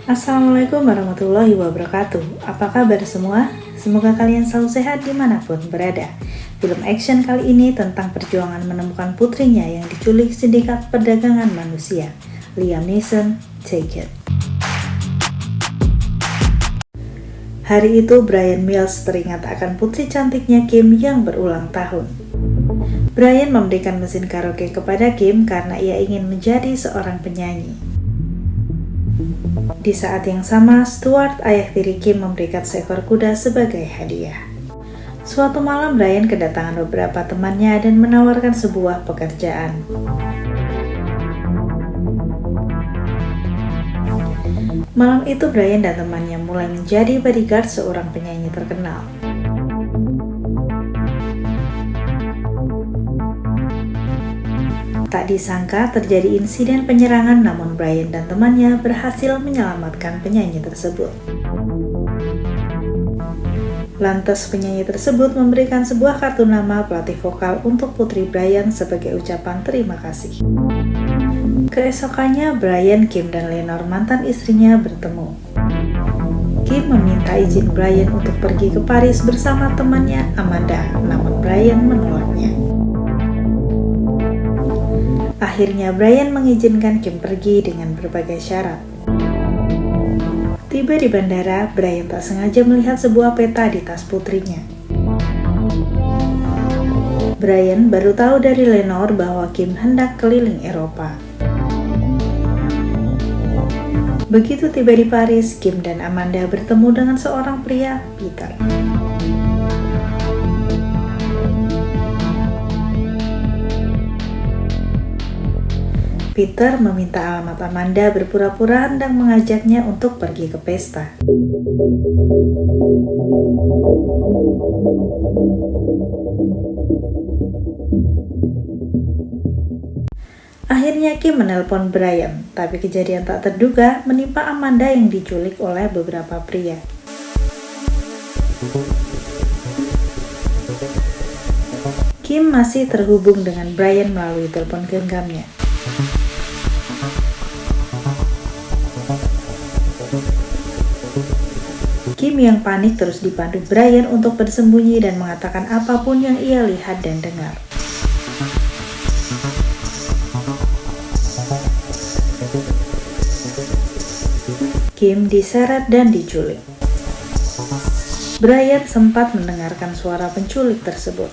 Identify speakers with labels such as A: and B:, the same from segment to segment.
A: Assalamualaikum warahmatullahi wabarakatuh. Apa kabar semua? Semoga kalian selalu sehat dimanapun berada. Film action kali ini tentang perjuangan menemukan putrinya yang diculik sindikat perdagangan manusia. Liam Neeson, Take It. Hari itu Bryan Mills teringat akan putri cantiknya Kim yang berulang tahun. Bryan memberikan mesin karaoke kepada Kim karena ia ingin menjadi seorang penyanyi. Di saat yang sama, Stuart, ayah tiri Kim, memberikan seekor kuda sebagai hadiah. Suatu malam, Bryan kedatangan beberapa temannya dan menawarkan sebuah pekerjaan. Malam itu, Bryan dan temannya mulai menjadi bodyguard seorang penyanyi terkenal. Tak disangka terjadi insiden penyerangan, namun Bryan dan temannya berhasil menyelamatkan penyanyi tersebut. Lantas penyanyi tersebut memberikan sebuah kartu nama pelatih vokal untuk putri Bryan sebagai ucapan terima kasih. Keesokannya Bryan, Kim, dan Lenore, mantan istrinya, bertemu. Kim meminta izin Bryan untuk pergi ke Paris bersama temannya Amanda, namun Bryan menolaknya. Akhirnya Bryan mengizinkan Kim pergi dengan berbagai syarat. Tiba di bandara, Bryan tak sengaja melihat sebuah peta di tas putrinya. Bryan baru tahu dari Lenore bahwa Kim hendak keliling Eropa. Begitu tiba di Paris, Kim dan Amanda bertemu dengan seorang pria, Peter. Peter meminta alamat Amanda, berpura-pura hendak mengajaknya untuk pergi ke pesta. Akhirnya Kim menelpon Bryan, tapi kejadian tak terduga menimpa Amanda yang diculik oleh beberapa pria. Kim masih terhubung dengan Bryan melalui telepon genggamnya. Kim yang panik terus dipandu Bryan untuk bersembunyi dan mengatakan apapun yang ia lihat dan dengar. Kim diseret dan diculik. Bryan sempat mendengarkan suara penculik tersebut.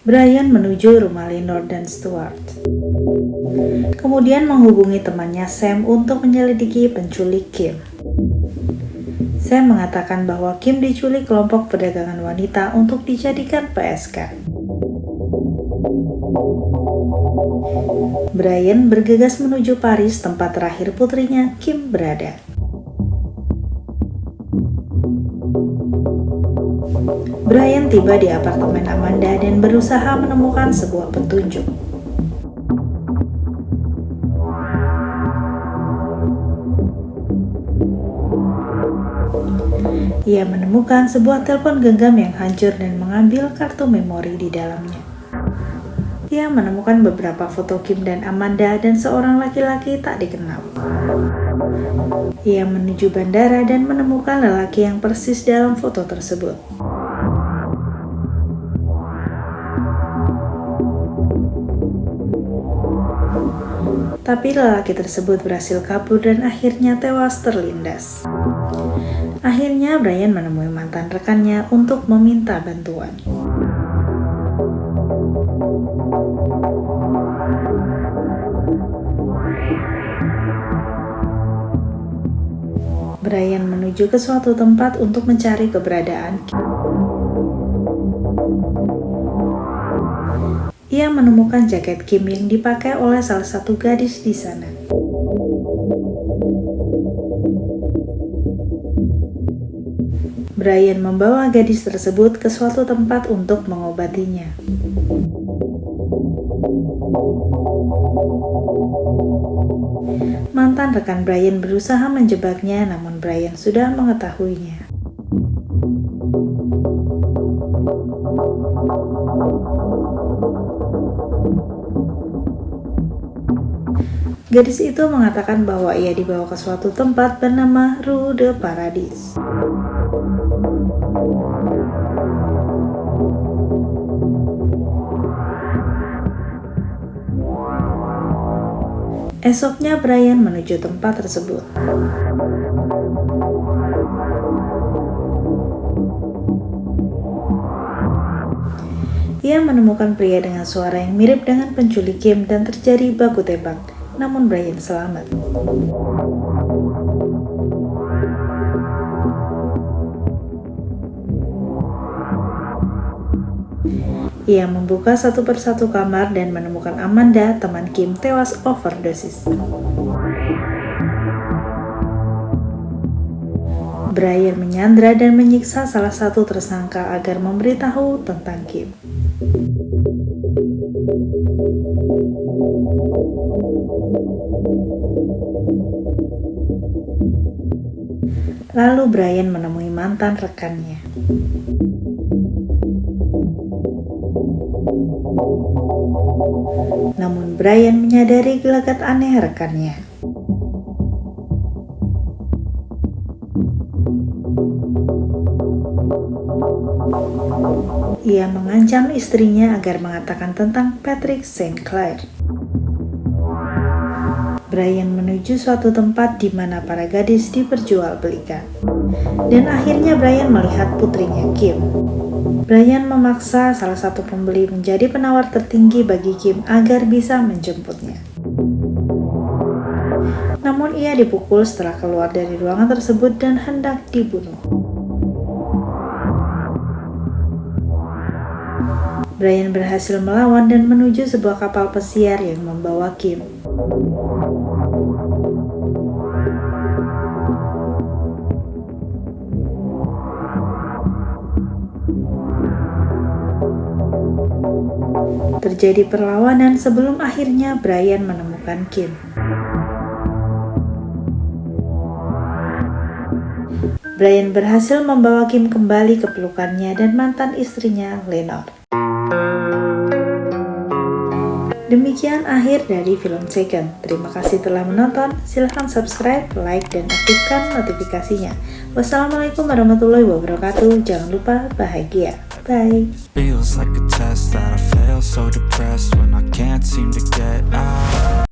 A: Bryan menuju rumah Lenore dan Stuart. Kemudian menghubungi temannya Sam untuk menyelidiki penculik Kim. Sam mengatakan bahwa Kim diculik kelompok perdagangan wanita untuk dijadikan PSK. Bryan bergegas menuju Paris, tempat terakhir putrinya Kim berada. Bryan tiba di apartemen Amanda dan berusaha menemukan sebuah petunjuk. Ia menemukan sebuah telepon genggam yang hancur dan mengambil kartu memori di dalamnya. Ia menemukan beberapa foto Kim dan Amanda dan seorang laki-laki tak dikenal. Ia menuju bandara dan menemukan lelaki yang persis dalam foto tersebut. Tapi lelaki tersebut berhasil kabur dan akhirnya tewas terlindas. Akhirnya Bryan menemui mantan rekannya untuk meminta bantuan. Bryan menuju ke suatu tempat untuk mencari keberadaan Kim. Ia menemukan jaket Kim yang dipakai oleh salah satu gadis di sana. Bryan membawa gadis tersebut ke suatu tempat untuk mengobatinya. Mantan rekan Bryan berusaha menjebaknya, namun Bryan sudah mengetahuinya. Gadis itu mengatakan bahwa ia dibawa ke suatu tempat bernama Rue de Paradis. Esoknya Brian menuju tempat tersebut. Ia menemukan pria dengan suara yang mirip dengan penculik Kim dan terjadi baku tembak, namun Brian selamat. Ia membuka satu persatu kamar dan menemukan Amanda, teman Kim, tewas overdosis. Brian menyandra dan menyiksa salah satu tersangka agar memberitahu tentang Kim. Lalu Brian menemui mantan rekannya. Namun Brian menyadari gelagat aneh rekannya. Ia mengancam istrinya agar mengatakan tentang Patrick St. Clair. Brian menuju suatu tempat di mana para gadis diperjualbelikan. Dan akhirnya Brian melihat putrinya Kim. Brian memaksa salah satu pembeli menjadi penawar tertinggi bagi Kim agar bisa menjemputnya. Namun ia dipukul setelah keluar dari ruangan tersebut dan hendak dibunuh. Brian berhasil melawan dan menuju sebuah kapal pesiar yang membawa Kim. Terjadi perlawanan sebelum akhirnya Brian menemukan Kim. Brian berhasil membawa Kim kembali ke pelukannya dan mantan istrinya Lenore. Demikian akhir dari film Second. Terima kasih telah menonton. Silahkan subscribe, like, dan aktifkan notifikasinya. Wassalamualaikum warahmatullahi wabarakatuh. Jangan lupa bahagia. Bye. Feels like a test that I fail, so depressed when I can't seem to get out.